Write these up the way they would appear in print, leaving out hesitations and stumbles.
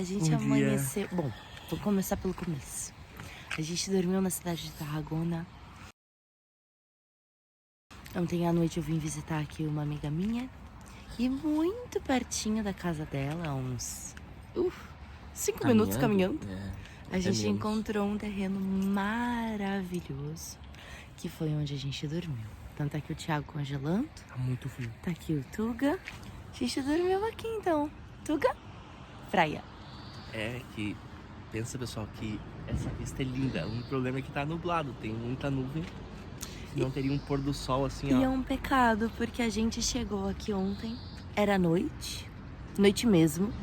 gente amanheceu... Bom, vou começar pelo começo. A gente dormiu na cidade de Tarragona. Ontem à noite eu vim visitar aqui uma amiga minha. E muito pertinho da casa dela, uns 5 minutos caminhando, a gente encontrou um terreno maravilhoso, que foi onde a gente dormiu. Então tá aqui o Thiago congelando. Tá muito frio. Tá aqui o Tuga. A gente dormiu aqui então. Tuga, praia. É que, pensa pessoal, que essa vista é linda. O problema é que tá nublado, tem muita nuvem. Não teria um pôr do sol assim, ó. E é um pecado, porque a gente chegou aqui ontem, era noite mesmo.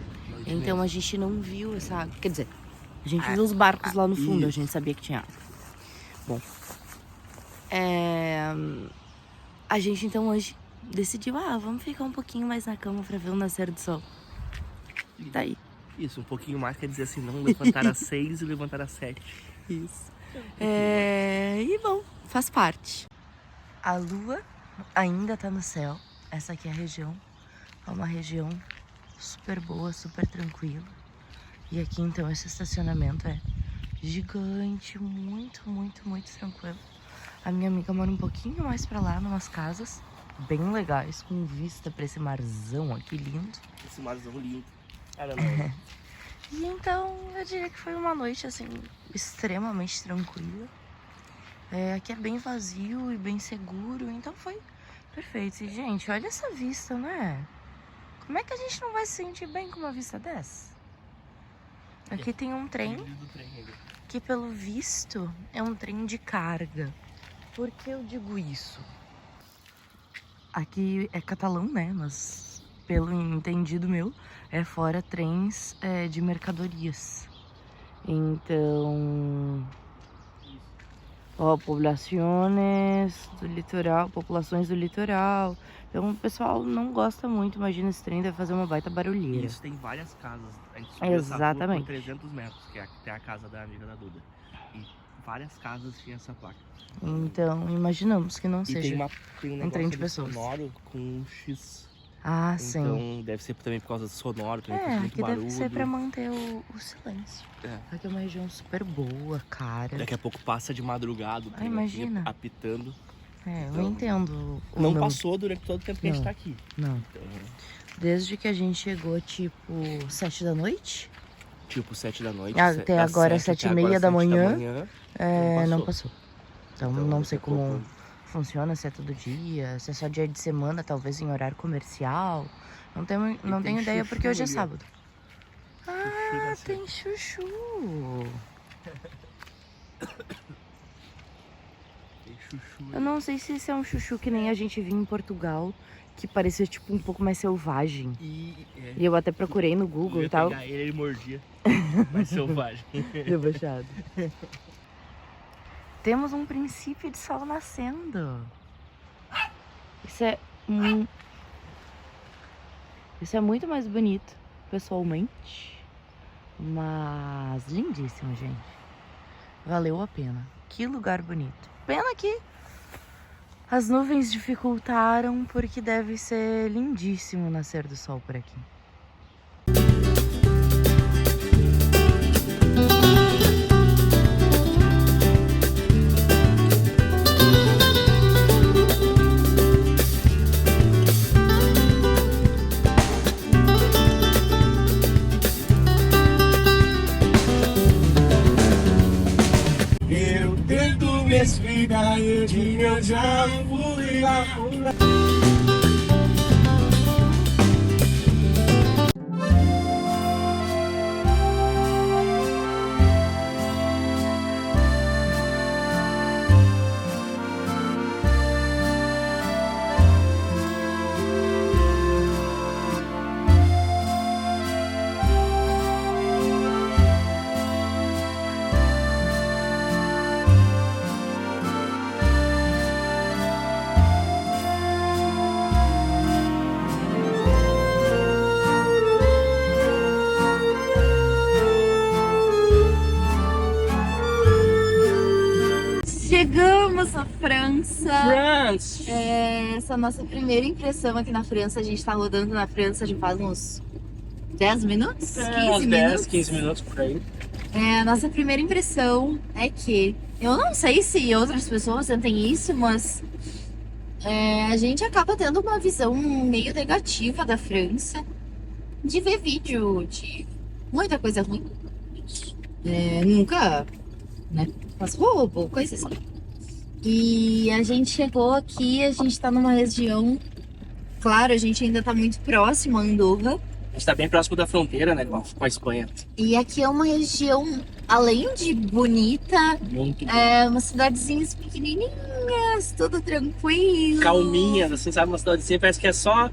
Então a gente não viu essa água. Quer dizer, a gente viu os barcos lá no fundo, a gente sabia que tinha água. Bom, a gente então hoje decidiu, vamos ficar um pouquinho mais na cama pra ver o nascer do sol. Tá aí. Isso, um pouquinho mais quer dizer assim, não levantar às 6 e levantar às 7. Isso. E bom, faz parte. A lua ainda tá no céu. Essa aqui é a região. É uma região super boa, super tranquila. E aqui então esse estacionamento é gigante, muito, muito, muito tranquilo. A minha amiga mora um pouquinho mais pra lá, numas casas bem legais, com vista pra esse marzão aqui lindo. Esse marzão lindo. Caramba. E então eu diria que foi uma noite assim extremamente tranquila. Aqui é bem vazio e bem seguro, então foi perfeito. E gente, olha essa vista, né? Como é que a gente não vai se sentir bem com uma vista dessa? Aqui tem um trem, que pelo visto é um trem de carga. Por que eu digo isso? Aqui é catalão, né? Mas pelo entendido meu, é fora trens de mercadorias. Então, populações do litoral. Então o pessoal não gosta muito, imagina esse trem deve fazer uma baita barulheira. Isso, tem várias casas. A gente Exatamente. por 300 metros, que é a casa da amiga da Duda. E várias casas tinham essa placa. Então, imaginamos que não E seja tem um trem de pessoas. sonoro com um X. Sim. Então deve ser também por causa do sonoro, também faz muito aqui barulho. deve ser pra manter o silêncio. Aqui é uma região super boa, cara. Daqui a pouco passa de madrugada, o trem imagina. aqui apitando. Eu entendo. Não passou durante todo o tempo que a gente tá aqui. Não. Então, desde que a gente chegou, tipo, 7 da noite? Tipo, 7 da noite. Até agora, 7h30 da manhã. Não passou. Então não sei como funciona, se é todo dia, se é só dia de semana, talvez em horário comercial. Não tenho ideia, porque hoje é sábado. Tem chuchu. Eu não sei se esse é um chuchu que nem a gente viu em Portugal, que parecia tipo um pouco mais selvagem. E eu até procurei no Google e tal. Ele mordia. Mais selvagem. Debochado. Temos um princípio de sol nascendo. Isso é muito mais bonito, pessoalmente. Mas lindíssimo, gente. Valeu a pena. Que lugar bonito. Pena que as nuvens dificultaram, porque deve ser lindíssimo o nascer do sol por aqui. Eu tinha já fui lá. Chegamos na França. Essa é a nossa primeira impressão aqui na França. A gente tá rodando na França já faz uns 10 minutos? 15 uns 10, minutos? 15 minutos por aí. A nossa primeira impressão é que, eu não sei se outras pessoas sentem isso, mas a gente acaba tendo uma visão meio negativa da França, de ver vídeo de muita coisa ruim. Nunca, né, faz roubo, coisa assim. E a gente chegou aqui, a gente tá numa região, claro, a gente ainda tá muito próximo a Andorra. A gente tá bem próximo da fronteira, né, com a Espanha. E aqui é uma região, além de bonita, Muito umas cidadezinhas pequenininhas, tudo tranquilo. calminha, assim, sabe? Uma cidadezinha, parece que é só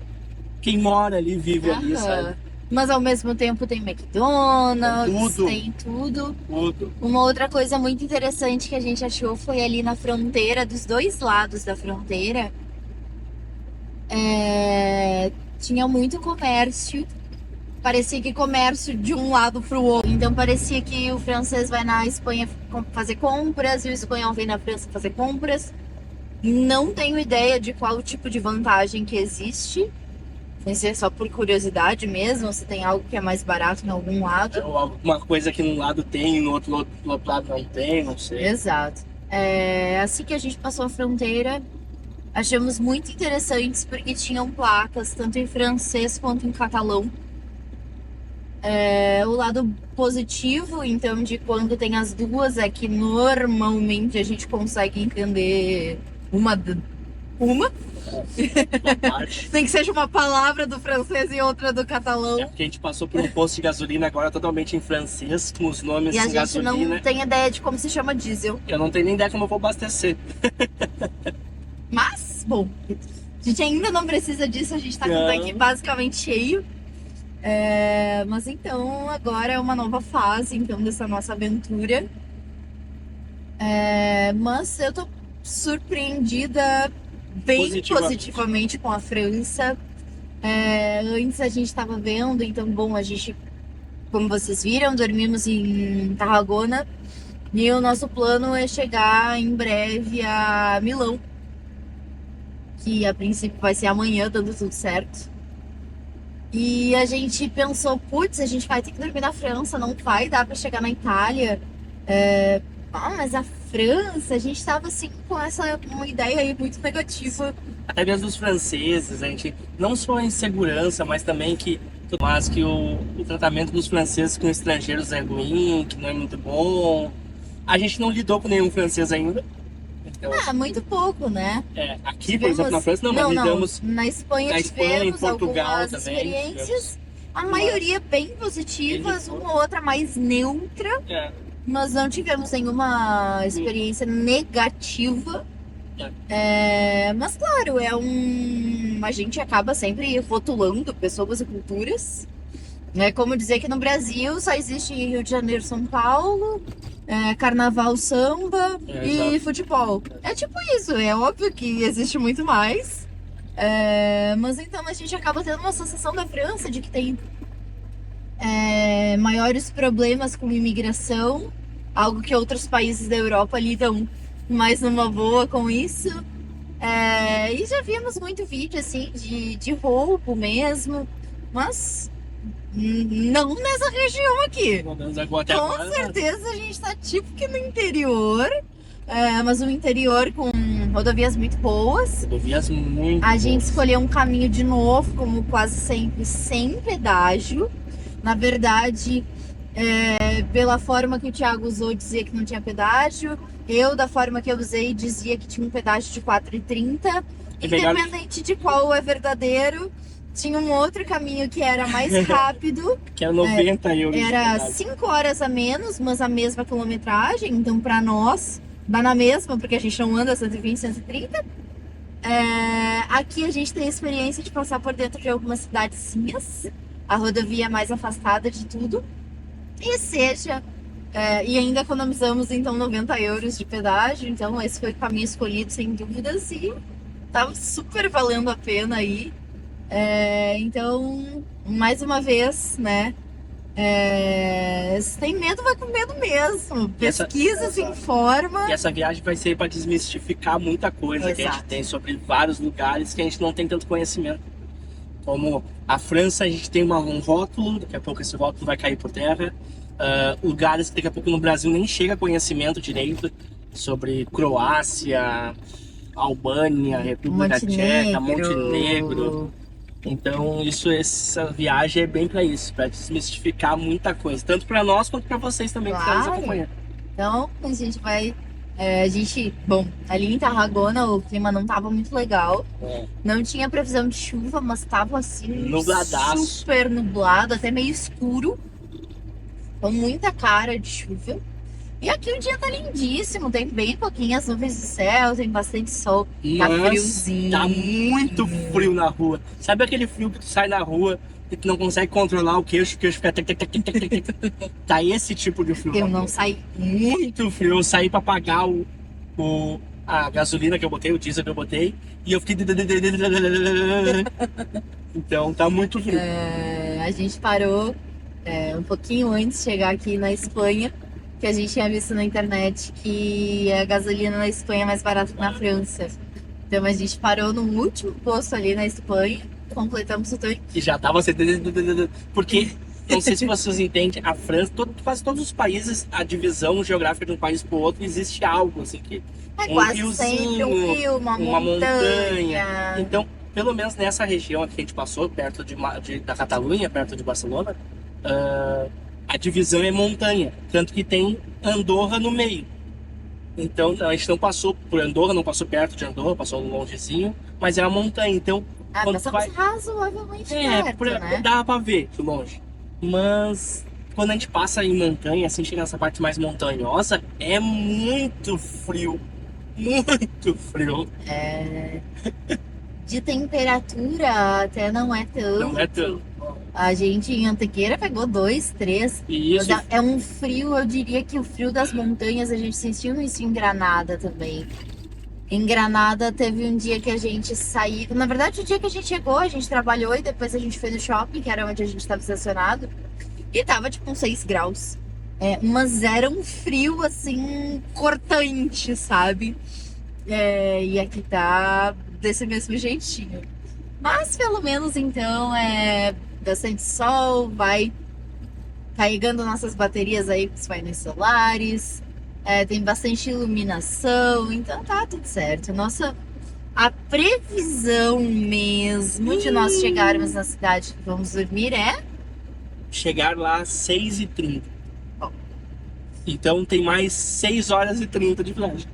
quem mora ali, vive ali, Aham. sabe? Mas ao mesmo tempo tem McDonald's, Tudo. tem tudo. Tudo. Uma outra coisa muito interessante que a gente achou foi ali na fronteira, dos dois lados da fronteira, tinha muito comércio. Parecia que comércio de um lado pro outro. Então parecia que o francês vai na Espanha fazer compras e o espanhol vem na França fazer compras. Não tenho ideia de qual tipo de vantagem que existe. Se é só por curiosidade mesmo, se tem algo que é mais barato em algum lado. Ou alguma coisa que num lado tem e no outro lado não tem, não sei. Exato. Assim que a gente passou a fronteira, achamos muito interessantes porque tinham placas tanto em francês quanto em catalão. O lado positivo, então, de quando tem as duas é que normalmente a gente consegue entender uma. Uma parte. Nem que seja uma palavra do francês e outra do catalão. É porque a gente passou por um posto de gasolina agora totalmente em francês, com os nomes E a em gente gasolina. não tem ideia de como se chama diesel. Eu não tenho nem ideia como eu vou abastecer. Mas, bom, a gente ainda não precisa disso, a gente tá com o Não. tanque basicamente cheio. Mas então, agora é uma nova fase, então, dessa nossa aventura. Mas eu tô surpreendida bem positivamente com a França. Antes a gente tava vendo, então, bom, a gente, como vocês viram, dormimos em Tarragona. E o nosso plano é chegar em breve a Milão, que a princípio vai ser amanhã, dando tudo certo. E a gente pensou, putz, a gente vai ter que dormir na França, não vai dar pra chegar na Itália. Mas a França, a gente tava assim com uma ideia aí muito negativa. Até mesmo dos franceses, a gente, não só a insegurança, mas também que o tratamento dos franceses com estrangeiros é ruim, que não é muito bom. A gente não lidou com nenhum francês ainda. Então, Muito pouco, né? aqui, por exemplo, na França, mas lidamos. Na Espanha Na Espanha, em tivemos Portugal algumas também, experiências, a maioria bem positivas, uma ou outra mais neutra. Nós não tivemos nenhuma experiência negativa. Mas claro, a gente acaba sempre rotulando pessoas e culturas. É como dizer que no Brasil só existe Rio de Janeiro, São Paulo, carnaval, samba e exato. futebol. É tipo isso, é óbvio que existe muito mais. Mas então a gente acaba tendo uma sensação da França de que tem maiores problemas com imigração, algo que outros países da Europa lidam mais numa boa com isso. E já vimos muito vídeo assim de roubo mesmo, mas não nessa região aqui. Pelo menos até Com agora, certeza a gente tá tipo que no interior, mas um interior com rodovias muito boas. rodovias muito A gente boas. escolheu um caminho de novo, como quase sempre, sem pedágio. Na verdade, pela forma que o Thiago usou, dizia que não tinha pedágio. Eu, da forma que eu usei, dizia que tinha um pedágio de 4,30. Independente de qual é verdadeiro, tinha um outro caminho que era mais rápido. Que era 90 euros. Era de 5 horas a menos, mas a mesma quilometragem. Então, pra nós, dá na mesma, porque a gente não anda 120, 130. Aqui a gente tem a experiência de passar por dentro de algumas cidadezinhas. A rodovia é mais afastada de tudo. E ainda economizamos, então, 90 euros de pedágio. Então, esse foi o caminho escolhido, sem dúvidas. E tava super valendo a pena aí. Então, mais uma vez, né? Se tem medo, vai com medo mesmo. Pesquisa, se informa. E essa viagem vai ser para desmistificar muita coisa que a gente Exato. tem sobre vários lugares que a gente não tem tanto conhecimento. Como a França, a gente tem um rótulo, daqui a pouco esse rótulo vai cair por terra. Lugares que daqui a pouco no Brasil nem chega conhecimento direito sobre Croácia, Albânia, República Tcheca, Montenegro. Então, essa viagem é bem para isso, para desmistificar muita coisa, tanto para nós quanto para vocês também que estão nos acompanhando. Então, a gente vai. Bom, ali em Tarragona o clima não tava muito legal. Não tinha previsão de chuva, mas tava assim, Nubladaço. super nublado, até meio escuro. Com muita cara de chuva. E aqui o dia tá lindíssimo, tem bem pouquinhas nuvens do céu, tem bastante sol. Tá Mas friozinho. tá muito frio na rua. Sabe aquele frio que tu sai na rua e tu não consegue controlar o queixo fica Tá esse tipo de frio. Eu não saí. Muito frio. Eu saí pra pagar a gasolina que eu botei, o diesel que eu botei, e eu fiquei. Então tá muito frio. A gente parou um pouquinho antes de chegar aqui na Espanha, que a gente tinha visto na internet que a gasolina na Espanha é mais barata que na França. Então a gente parou no último posto ali na Espanha, completamos o tanque. E já tava assim. Porque, não sei se vocês entendem, a França, quase todos os países, a divisão geográfica de um país pro outro, existe algo assim que. Quase riozinho, sempre um rio, uma montanha. Então, pelo menos nessa região aqui que a gente passou, perto da Catalunha, perto de Barcelona, a divisão é montanha. Tanto que tem Andorra no meio. Então, a gente não passou por Andorra, não passou perto de Andorra, passou longezinho, mas é uma montanha. Então, quando passamos razoavelmente perto, né? dá pra ver de longe. Mas quando a gente passa em montanha, assim, chega nessa parte mais montanhosa, é muito frio. Muito frio. De temperatura até não é tanto. Não é tanto. A gente em Antequeira pegou 2, 3. Isso. Mas é um frio, eu diria que o frio das montanhas a gente sentiu isso em Granada também. Em Granada teve um dia que a gente saiu. Na verdade, o dia que a gente chegou, a gente trabalhou e depois a gente foi no shopping, que era onde a gente estava estacionado. E tava tipo uns 6 graus. Mas era um frio assim, cortante, sabe? E aqui tá desse mesmo jeitinho. Mas pelo menos então bastante sol, vai carregando nossas baterias aí com os painéis solares, tem bastante iluminação, então tá tudo certo. A previsão mesmo de nós chegarmos na cidade que vamos dormir chegar lá às 6h30. Então tem mais 6h30 de viagem.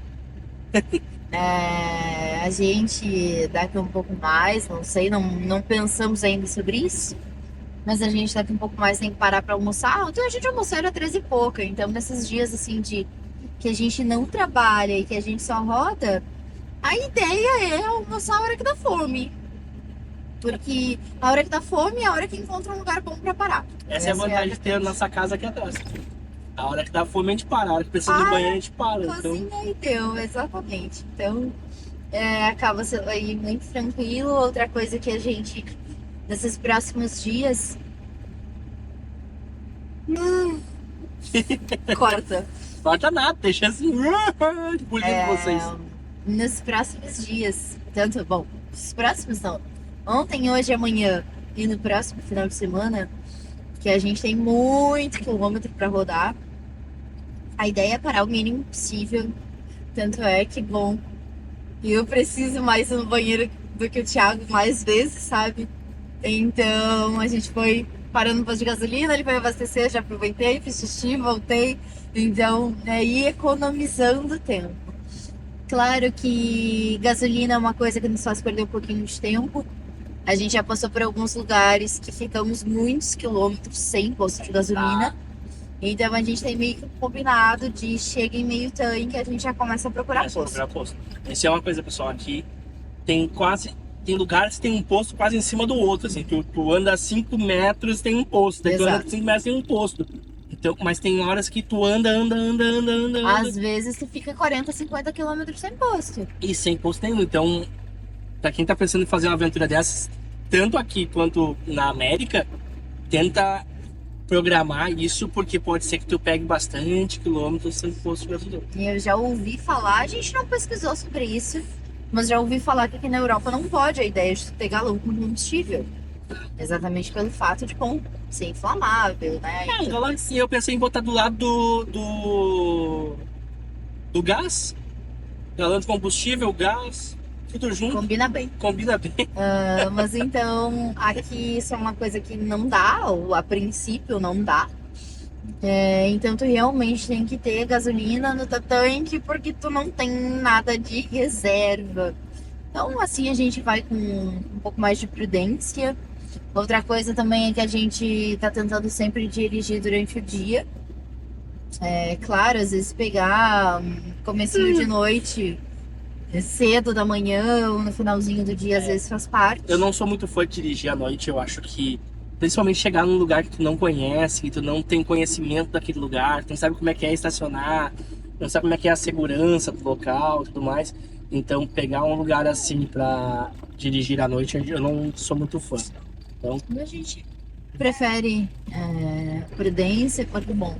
A gente daqui um pouco mais, não sei, não pensamos ainda sobre isso. Mas a gente daqui um pouco mais tem que parar pra almoçar. Então a gente almoçou era 13 e pouca. Então nesses dias assim que a gente não trabalha e que a gente só roda, a ideia é almoçar a hora que dá fome. Porque a hora que dá fome é a hora que encontra um lugar bom pra parar. Essa é a vantagem de ter a nossa casa aqui atrás. A hora que dá fome a gente para, a hora que precisa de banho a gente para. Cozinha e deu, exatamente. Então acaba sendo aí muito tranquilo. Outra coisa que a gente, nesses próximos dias. Corta. Corta nada, deixa assim. Bonito vocês. Nos próximos dias. Os próximos não. Ontem, hoje, amanhã e no próximo final de semana, que a gente tem muito quilômetro para rodar. A ideia é parar o mínimo possível. Tanto é que, bom, eu preciso mais ir no banheiro do que o Thiago mais vezes, sabe? Então a gente foi parando no posto de gasolina, ele foi abastecer, já aproveitei, fiz xixi, voltei. Então, ir economizando tempo. Claro que gasolina é uma coisa que nos faz perder um pouquinho de tempo. A gente já passou por alguns lugares que ficamos muitos quilômetros sem posto de gasolina. Então a gente tem meio que combinado de chega em meio tanque, a gente já começa a procurar posto. Isso é uma coisa, pessoal, aqui tem lugares que tem um posto quase em cima do outro, assim, tu anda 5 metros tem um posto, daí tu anda 5 metros tem um posto. Então, mas tem horas que tu anda. Às vezes tu fica 40, 50 quilômetros sem posto. E sem posto nenhum. Então, pra quem tá pensando em fazer uma aventura dessas, tanto aqui quanto na América, tenta programar isso, porque pode ser que tu pegue bastante quilômetros sem posto de gasolina. Eu já ouvi falar, a gente não pesquisou sobre isso, mas já ouvi falar que aqui na Europa não pode a ideia de tu ter galão com combustível. Exatamente pelo fato de, bom, ser inflamável, né? Então, assim, eu pensei em botar do lado do gás. Galão de combustível, gás, tudo junto. Combina bem. Combina bem. Mas então, aqui isso é uma coisa que não dá, ou a princípio não dá. Então tu realmente tem que ter gasolina no teu tanque porque tu não tem nada de reserva. Então assim a gente vai com um pouco mais de prudência. Outra coisa também é que a gente tá tentando sempre dirigir durante o dia. Claro, às vezes pegar comecinho de noite, cedo da manhã ou no finalzinho do dia, às vezes faz parte. Eu não sou muito fã de dirigir à noite, eu acho que principalmente chegar num lugar que tu não conhece, que tu não tem conhecimento daquele lugar, tu não sabe como é que é estacionar, não sabe como é que é a segurança do local e tudo mais. Então pegar um lugar assim pra dirigir à noite, eu não sou muito fã. Então, A gente prefere prudência, porque bom,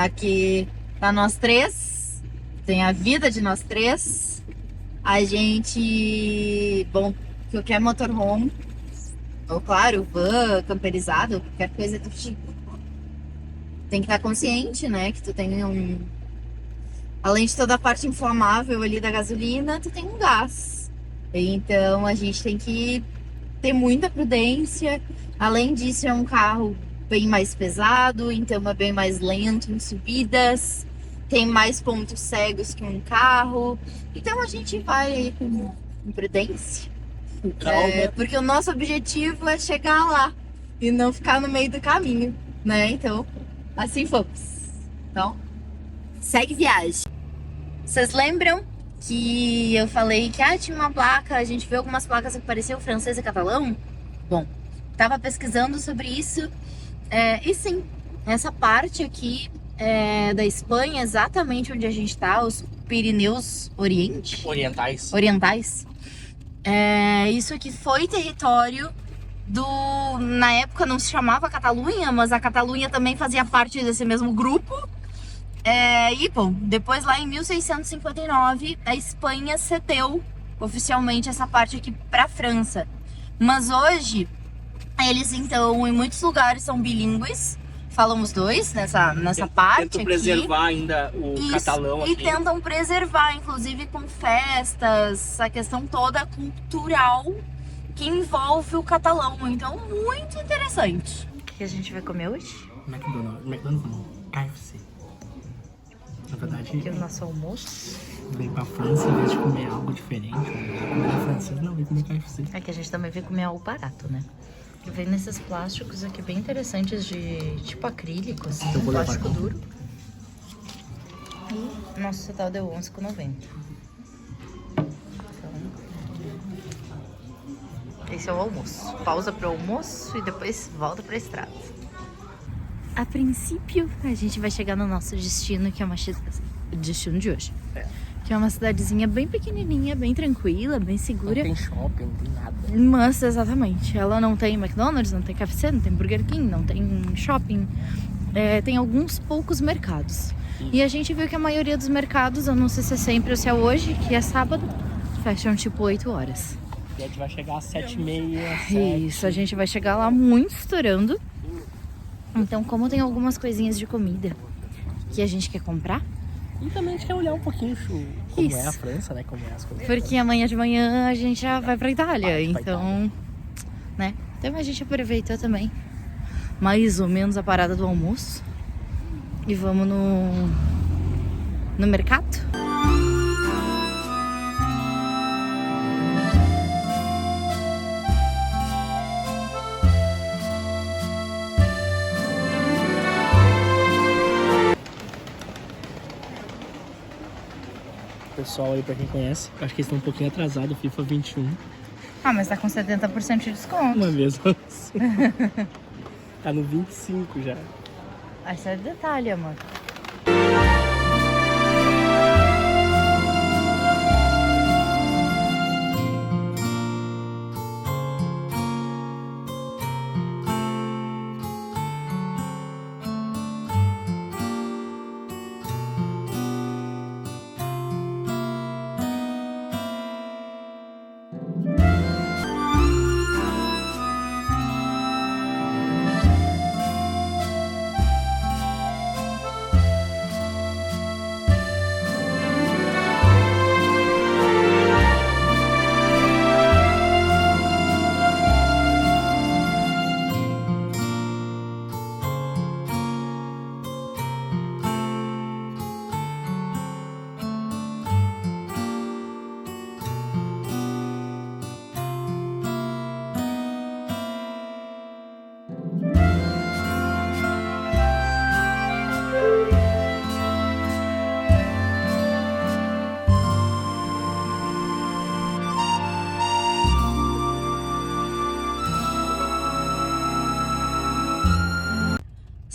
aqui tá nós três, tem a vida de nós três. A gente, bom, qualquer motorhome, ou claro, van, camperizado, qualquer coisa do tipo, tem que estar consciente, né, que tu tem além de toda a parte inflamável ali da gasolina, tu tem um gás. Então a gente tem que ter muita prudência. Além disso, é um carro bem mais pesado, então é bem mais lento em subidas, tem mais pontos cegos que um carro. Então a gente vai com prudência, calma. porque o nosso objetivo é chegar lá e não ficar no meio do caminho, né? Então, assim fomos. Então, segue viagem. Vocês lembram que eu falei que tinha uma placa, a gente viu algumas placas que pareciam francês e catalão? Bom, tava pesquisando sobre isso, e sim, essa parte aqui da Espanha, exatamente onde a gente tá, os Pirineus Orientais. Isso aqui foi território na época não se chamava Catalunha, mas a Catalunha também fazia parte desse mesmo grupo. E bom, depois lá em 1659 a Espanha cedeu oficialmente essa parte aqui para a França. Mas hoje eles então em muitos lugares são bilíngues, falam os dois nessa parte Tentam aqui. preservar ainda o catalão aqui. E tentam preservar, inclusive com festas, a questão toda cultural que envolve o catalão. Então, muito interessante. O que a gente vai comer hoje? McDonald's não, KFC. Na verdade, Aqui é o nosso almoço. veio pra França, em vez de comer algo diferente, comida francesa, não, veio comer KFC. É que a gente também veio comer algo barato, né? E vem nesses plásticos aqui bem interessantes de tipo acrílico, assim, Eu vou levar plástico aqui. duro. E nosso total deu 11,90. Então, esse é o almoço. Pausa pro almoço e depois volta pra estrada. A princípio, a gente vai chegar no nosso destino, que é o destino de hoje. Que é uma cidadezinha bem pequenininha, bem tranquila, bem segura. Não tem shopping, não tem nada. Mas, exatamente, ela não tem McDonald's, não tem KFC, não tem Burger King, não tem shopping. Tem alguns poucos mercados. E a gente viu que a maioria dos mercados, eu não sei se é sempre ou se é hoje, que é sábado, fecham tipo 8 horas. E a gente vai chegar às 7h30, Isso, a gente vai chegar lá muito estourando. Então, como tem algumas coisinhas de comida que a gente quer comprar, E também a gente quer olhar um pouquinho como Isso. é a França, né? Como é as coisas. porque amanhã de manhã a gente já vai pra Itália. Vai pra Então, né? Então a gente aproveitou também mais ou menos a parada do almoço. E vamos no mercado. Pessoal aí, pra quem conhece, acho que eles estão um pouquinho atrasados, FIFA 21. Ah, mas tá com 70% de desconto. Uma vez assim. Tá no 25 já. Esse é detalhe, amor.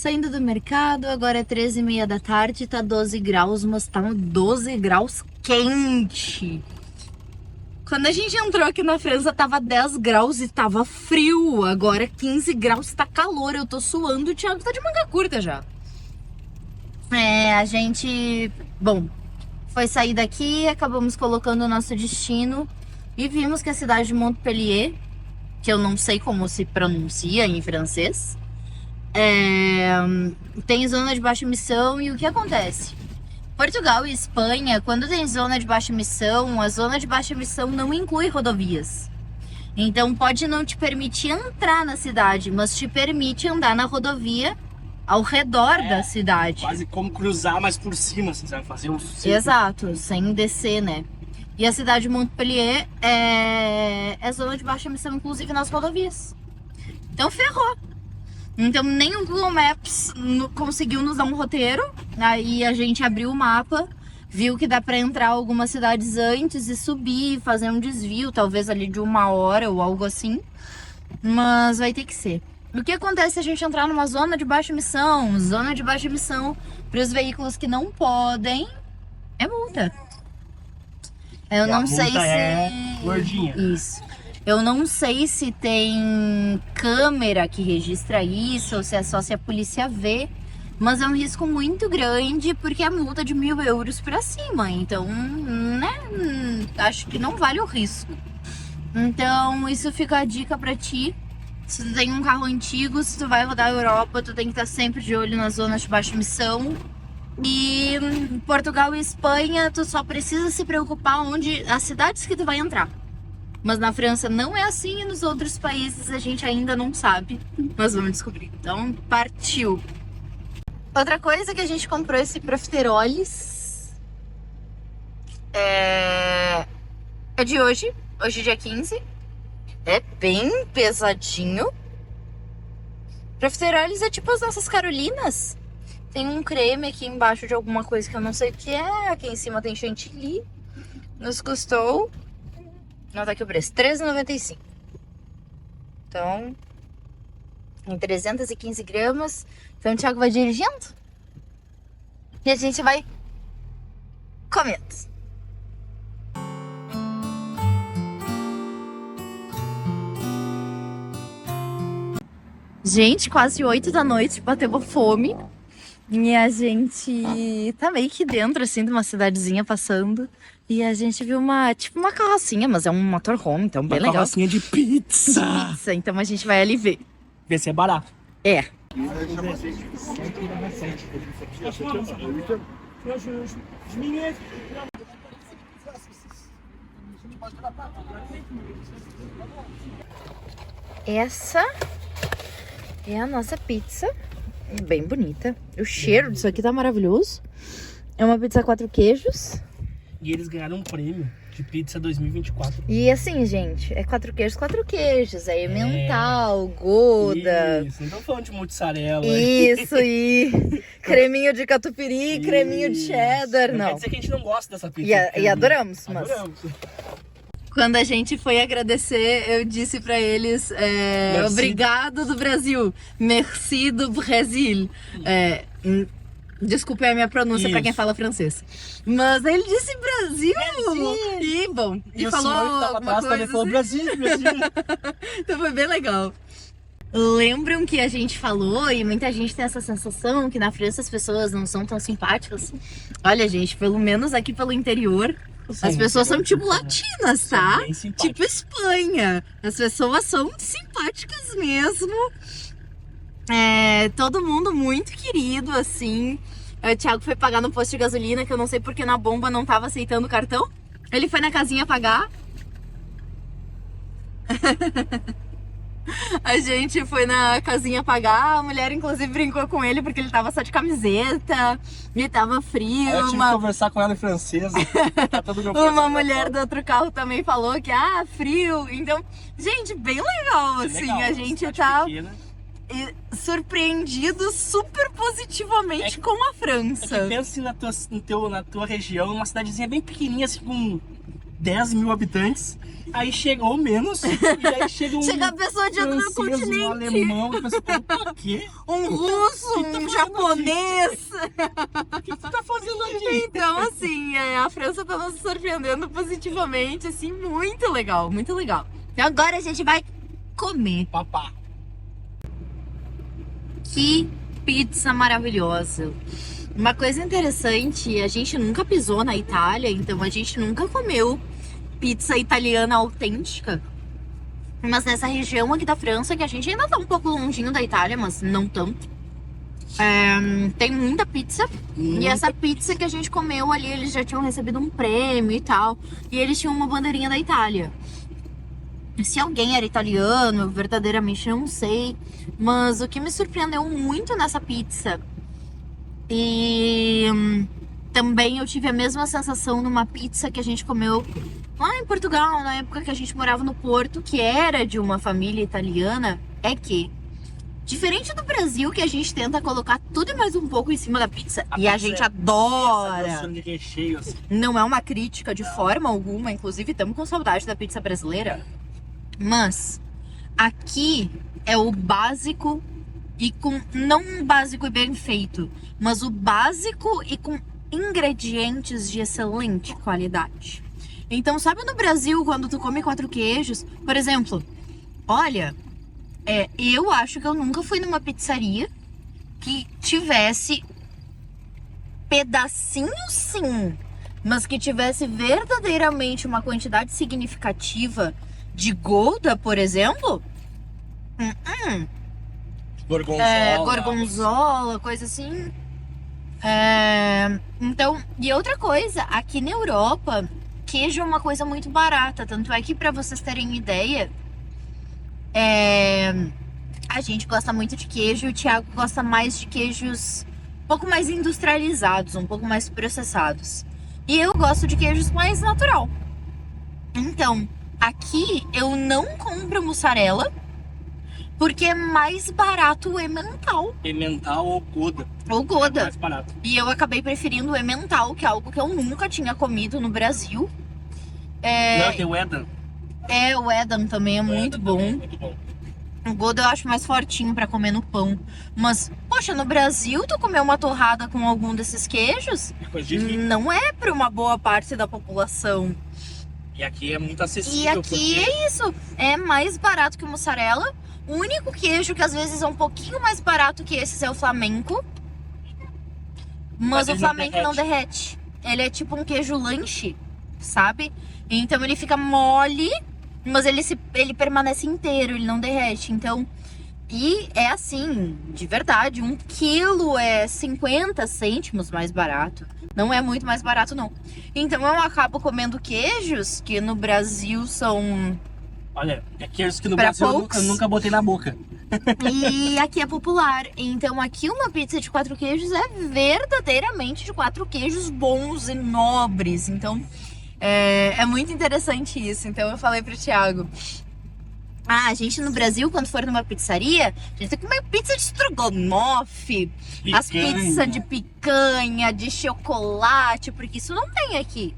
Saindo do mercado, agora é 13h30 da tarde, tá 12 graus, mas tá 12 graus quente. Quando a gente entrou aqui na França, tava 10 graus e tava frio. Agora 15 graus, tá calor, eu tô suando, o Thiago tá de manga curta já. A gente, bom, foi sair daqui, acabamos colocando o nosso destino e vimos que a cidade de Montpellier, que eu não sei como se pronuncia em francês, tem zona de baixa emissão. E o que acontece? Portugal e Espanha, quando tem zona de baixa emissão, a zona de baixa emissão não inclui rodovias. Então pode não te permitir entrar na cidade, mas te permite andar na rodovia ao redor da cidade. Quase como cruzar, mas por cima, assim, sabe? Fazer um círculo. Exato, sem descer, né? E a cidade de Montpellier é zona de baixa emissão, inclusive nas rodovias. Então ferrou. Então nem o Google Maps conseguiu nos dar um roteiro. Aí a gente abriu o mapa, viu que dá pra entrar algumas cidades antes e subir, fazer um desvio, talvez ali de 1 hora ou algo assim. Mas vai ter que ser. O que acontece se a gente entrar numa zona de baixa emissão? Zona de baixa emissão para os veículos que não podem é multa. Eu não sei se é gordinha. Isso. Eu não sei se tem câmera que registra isso ou se é só se a polícia vê, mas é um risco muito grande porque é multa de 1.000 euros para cima. Então, né? Acho que não vale o risco. Então, isso fica a dica para ti. Se tu tem um carro antigo, se tu vai rodar a Europa, tu tem que estar sempre de olho nas zonas de baixa emissão. E em Portugal e Espanha, tu só precisa se preocupar onde as cidades que tu vai entrar. Mas na França não é assim e nos outros países a gente ainda não sabe. Mas vamos descobrir. Então, partiu! Outra coisa que a gente comprou esse profiteroles é de hoje. Hoje, dia 15. É bem pesadinho. Profiteroles é tipo as nossas Carolinas. Tem um creme aqui embaixo de alguma coisa que eu não sei o que é. Aqui em cima tem chantilly. Nos custou... Não tá aqui o preço. R$13,95. Então... em 315 gramas. Então o Thiago vai dirigindo. E a gente vai comendo. Gente, quase 8 da noite, bateu fome. E a gente tá meio que dentro, assim, de uma cidadezinha passando. E a gente viu uma carrocinha, mas é um motorhome, então bem legal. Uma carrocinha de pizza. Pizza, então a gente vai ali ver. Ver se é barato. É. Essa é a nossa pizza, bem bonita. O cheiro disso aqui tá maravilhoso. É uma pizza 4 queijos. E eles ganharam um prêmio de pizza 2024. E assim, gente, é 4 queijos. É emmental, gouda. Isso, não tô falando de mozzarella. Isso, e creminho de catupiry, creminho de cheddar, Não não. quer dizer que a gente não gosta dessa pizza. E adoramos, mas... Adoramos. Quando a gente foi agradecer, eu disse pra eles, obrigado do Brasil, merci do Brasil. Desculpe a minha pronúncia pra quem fala francês. Mas ele disse Brasil! E bom, e falou alguma coisa falou Brasil. Então foi bem legal. Lembram que a gente falou, e muita gente tem essa sensação que na França as pessoas não são tão simpáticas? Olha, gente, pelo menos aqui pelo interior, as pessoas são tipo latinas, tá? Tipo Espanha. As pessoas são simpáticas mesmo. Todo mundo muito querido, assim. O Thiago foi pagar no posto de gasolina, que eu não sei porque na bomba não tava aceitando o cartão. Ele foi na casinha pagar. A gente foi na casinha pagar, a mulher inclusive brincou com ele porque ele tava só de camiseta e tava frio. Eu tive que conversar com ela em francês. Tá todo meu uma mulher do outro carro também falou que, frio. Então, gente, bem legal, assim, legal, a gente tá surpreendido super positivamente com a França. Pensa na tua região, uma cidadezinha bem pequenininha, assim, com 10 mil habitantes. Aí chega, ou menos, e aí chega um Chega a pessoa de outro francês, um continente. alemão, e pensa, o quê? Um russo, um japonês. O que tu tá fazendo aqui? Então, assim, a França tá nos surpreendendo positivamente, assim, muito legal, muito legal. Então agora a gente vai comer. Papá. Que pizza maravilhosa. Uma coisa interessante, a gente nunca pisou na Itália, então a gente nunca comeu pizza italiana autêntica. Mas nessa região aqui da França, que a gente ainda tá um pouco longinho da Itália, mas não tanto. Tem muita pizza. E essa pizza que a gente comeu ali, eles já tinham recebido um prêmio e tal. E eles tinham uma bandeirinha da Itália. Se alguém era italiano, eu verdadeiramente não sei. Mas o que me surpreendeu muito nessa pizza, e também eu tive a mesma sensação numa pizza que a gente comeu lá em Portugal, na época que a gente morava no Porto, que era de uma família italiana, é que, diferente do Brasil, que a gente tenta colocar tudo e mais um pouco em cima da pizza, e a gente adora. De recheio, assim. Não é uma crítica de forma alguma, inclusive estamos com saudade da pizza brasileira. Mas aqui é o básico e com, não um básico e bem feito, mas o básico e com ingredientes de excelente qualidade. Então, sabe no Brasil, quando tu come 4 queijos, por exemplo, olha, eu acho que eu nunca fui numa pizzaria que tivesse pedacinhos, sim, mas que tivesse verdadeiramente uma quantidade significativa de Gouda, por exemplo. Gorgonzola. Gorgonzola, coisa assim. Então, e outra coisa, aqui na Europa, queijo é uma coisa muito barata. Tanto é que, pra vocês terem ideia, a gente gosta muito de queijo e o Thiago gosta mais de queijos um pouco mais industrializados, um pouco mais processados. E eu gosto de queijos mais natural. Então, aqui eu não compro mussarela porque é mais barato o emmental. Emmental ou Gouda. Ou É Gouda. mais barato. E eu acabei preferindo o emmental, que é algo que eu nunca tinha comido no Brasil. Não, tem o Edam. O Edam também é muito Edam bom. também é muito bom. O Gouda eu acho mais fortinho pra comer no pão. Mas, poxa, no Brasil, tu comer uma torrada com algum desses queijos É coisa de rico. não é pra uma boa parte da população. E aqui é muito acessível. E aqui porque é isso, é mais barato que o mussarela. O único queijo que às vezes é um pouquinho mais barato que esses é o flamenco. Mas o ele não flamenco não derrete. Ele é tipo um queijo lanche, sabe? Então ele fica mole, mas ele permanece inteiro, ele não derrete. Então, e é assim, de verdade, 1 quilo é 50 cêntimos mais barato. Não é muito mais barato, não. Então eu acabo comendo queijos que no Brasil são... Olha, é queijos que no Pra Brasil poucos. eu nunca botei na boca. E aqui é popular. Então aqui uma pizza de 4 queijos é verdadeiramente de 4 queijos bons e nobres. Então é muito interessante isso. Então eu falei pro Thiago: a gente no Brasil, quando for numa pizzaria, a gente tem que comer pizza de estrogonofe, as Picanha. pizzas de picanha, de chocolate, porque isso não tem aqui.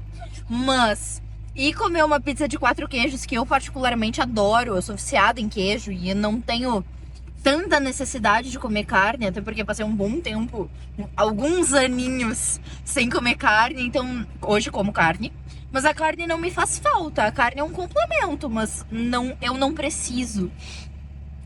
Mas e comer uma pizza de 4 queijos, que eu particularmente adoro, eu sou viciada em queijo e eu não tenho tanta necessidade de comer carne, até porque passei um bom tempo, alguns aninhos sem comer carne, então hoje como carne. Mas a carne não me faz falta, a carne é um complemento, mas eu não preciso.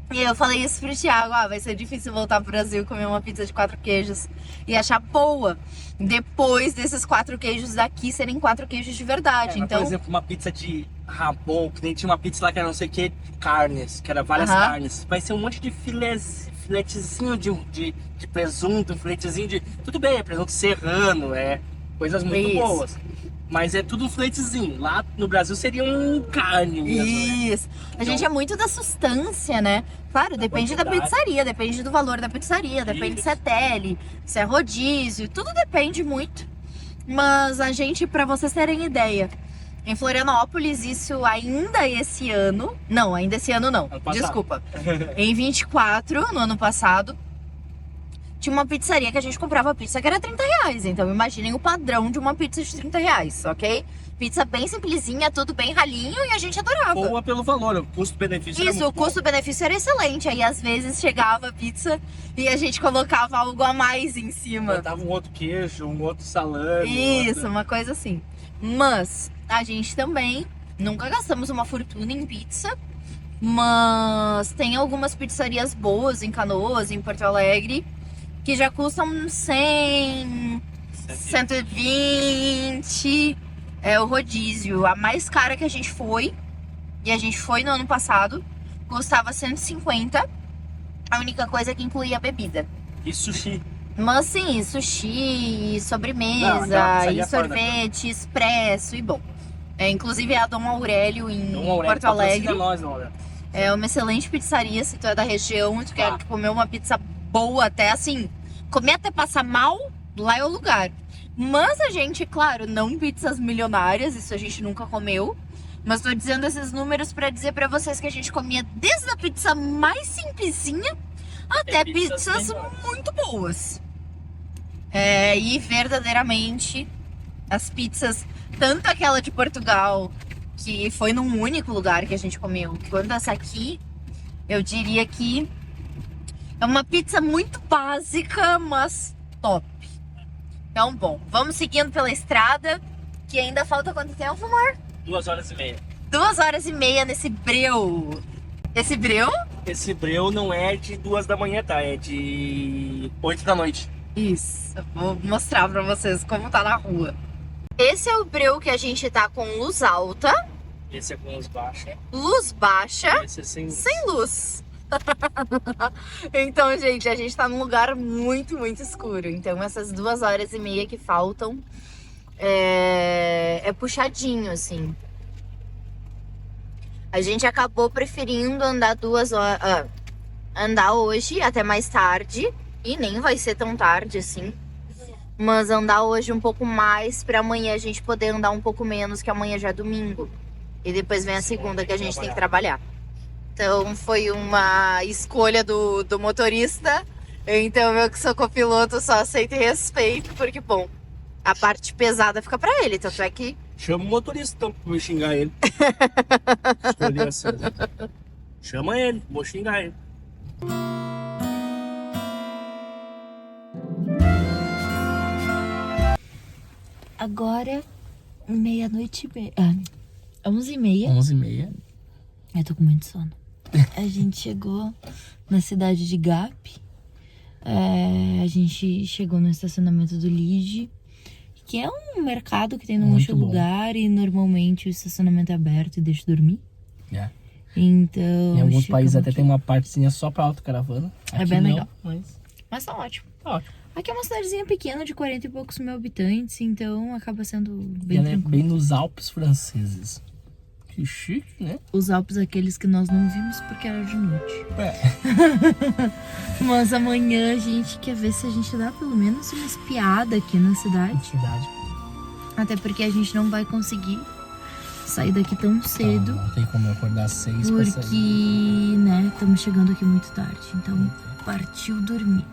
E eu falei isso pro Thiago: vai ser difícil voltar pro Brasil, comer uma pizza de 4 queijos e achar boa, depois desses 4 queijos daqui serem 4 queijos de verdade. Mas, Então, por exemplo, uma pizza de Rabon, que nem tinha uma pizza lá que era não sei o que, carnes, que era várias Aham. carnes. Vai ser um monte de filetezinho de presunto, filetezinho de... Tudo bem, é presunto serrano, coisas muito Isso. boas. Mas é tudo um filetezinho. Lá no Brasil seria um carne mesmo, né? isso. A gente é muito da sustância, né? Claro, depende da quantidade. pizzaria, depende do valor da pizzaria, depende se é tele, se é rodízio, tudo depende muito. Mas a gente, pra vocês terem ideia, em Florianópolis, isso ainda esse ano... Não, ainda esse ano não, Ano passado. desculpa. Em 24, no ano passado, tinha uma pizzaria que a gente comprava pizza que era R$30. Então imaginem o padrão de uma pizza de R$30, ok? Pizza bem simplesinha, tudo bem ralinho e a gente adorava. Boa pelo valor, o custo-benefício era Isso, o muito bom. custo-benefício era excelente. Aí às vezes chegava a pizza e a gente colocava algo a mais em cima. Botava um outro queijo, um outro salame. Isso, uma coisa assim. Mas a gente também nunca gastamos uma fortuna em pizza. Mas tem algumas pizzarias boas em Canoas, em Porto Alegre, que já custam 100, 120. É o rodízio. A mais cara que a gente foi, e a gente foi no ano passado, custava 150. A única coisa é que incluía bebida. E sushi. Mas sim, sushi, Não, sobremesa, aquela pizzaria e fora da sorvete, expresso e bom. Inclusive a Dom Aurélio em Dom Aurélio, Porto Alegre. patrocina nós, Dom Aurélio. É uma excelente pizzaria, se tu é da região e tu quer comer uma pizza boa, até assim, comer até passar mal, lá é o lugar. Mas a gente, claro, não pizzas milionárias, isso a gente nunca comeu. Mas tô dizendo esses números pra dizer pra vocês que a gente comia desde a pizza mais simplesinha até pizzas muito boas. E verdadeiramente as pizzas, tanto aquela de Portugal, que foi num único lugar que a gente comeu, quanto essa aqui, eu diria que é uma pizza muito básica, mas top. Então, bom, vamos seguindo pela estrada, que ainda falta quanto tempo, amor? 2h30. 2h30 nesse breu. Esse breu? Esse breu não é de 2 da manhã, tá? É de 8 da noite. Isso, vou mostrar pra vocês como tá na rua. Esse é o breu que a gente tá com luz alta, Esse é com luz baixa. luz baixa, Esse é sem luz. sem luz. Então, gente, a gente tá num lugar muito, muito escuro. Então, essas 2h30 que faltam é puxadinho, assim. A gente acabou preferindo andar 2 horas, andar hoje até mais tarde, e nem vai ser tão tarde assim. Mas andar hoje um pouco mais pra amanhã a gente poder andar um pouco menos, que amanhã já é domingo. E depois vem a segunda que a gente tem que trabalhar. Então foi uma escolha do motorista. Então eu que sou copiloto só aceito e respeito, porque bom, a parte pesada fica pra ele, tanto é que Chama o motorista então, pra eu xingar ele. Escolhi assim. Chama ele, vou xingar ele. Agora, 00:30. 11h30. 11h30. Eu tô com muito sono. A gente chegou na cidade de Gap. A gente chegou no estacionamento do Lide, que é um mercado que tem num Muito monte de bom. lugar e normalmente o estacionamento é aberto e deixa dormir. É. Então. Em alguns chegamos países até aqui. tem uma partezinha só pra autocaravana. É Aqui bem não, legal. Mas tá ótimo. tá ótimo. Aqui é uma cidadezinha pequena de 40 e poucos mil habitantes, então acaba sendo E bem ela é tranquilo. bem nos Alpes franceses. Que chique, né? Os Alpes aqueles que nós não vimos porque era de noite. É. Mas amanhã a gente quer ver se a gente dá pelo menos uma espiada aqui na cidade. Cidade. Até porque a gente não vai conseguir sair daqui tão cedo. Não tem como eu acordar às 6 pra Porque, sair. né, estamos chegando aqui muito tarde. Então, partiu dormir.